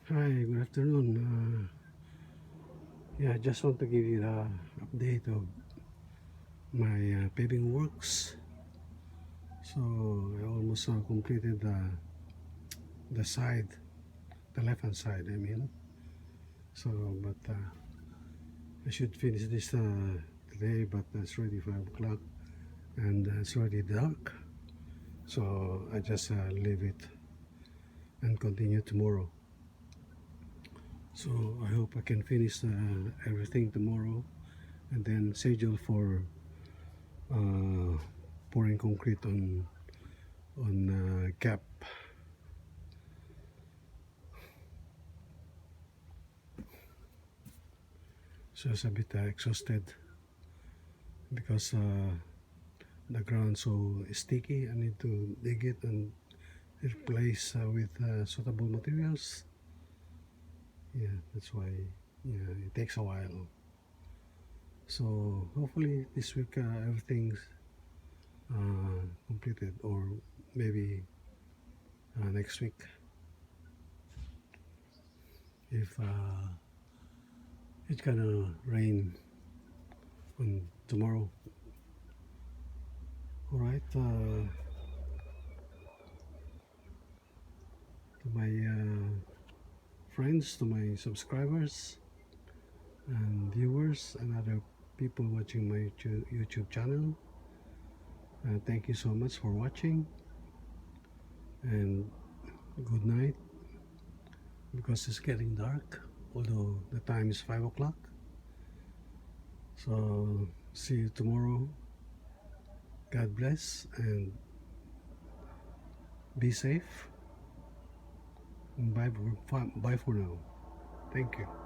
Hi, good afternoon. Yeah, I just want to give you the update of my paving works. So I almost completed the side, the left hand side, I mean. So, but I should finish this today, but it's already 5 o'clock and it's already dark. So I just leave it and continue tomorrow. So I hope I can finish everything tomorrow and then schedule for uh, pouring concrete on gap. So it's a bit exhausted because the ground so sticky. I need to dig it and replace with suitable materials. Yeah, that's why. Yeah, it takes a while. So hopefully this week everything's completed, or maybe next week if it's gonna rain on tomorrow. All right. To my friends, to my subscribers and viewers and other people watching my YouTube channel. Thank you so much for watching, and good night, because it's getting dark, although the time is 5 o'clock. So see you tomorrow. God bless and be safe. Bye for now. Thank you.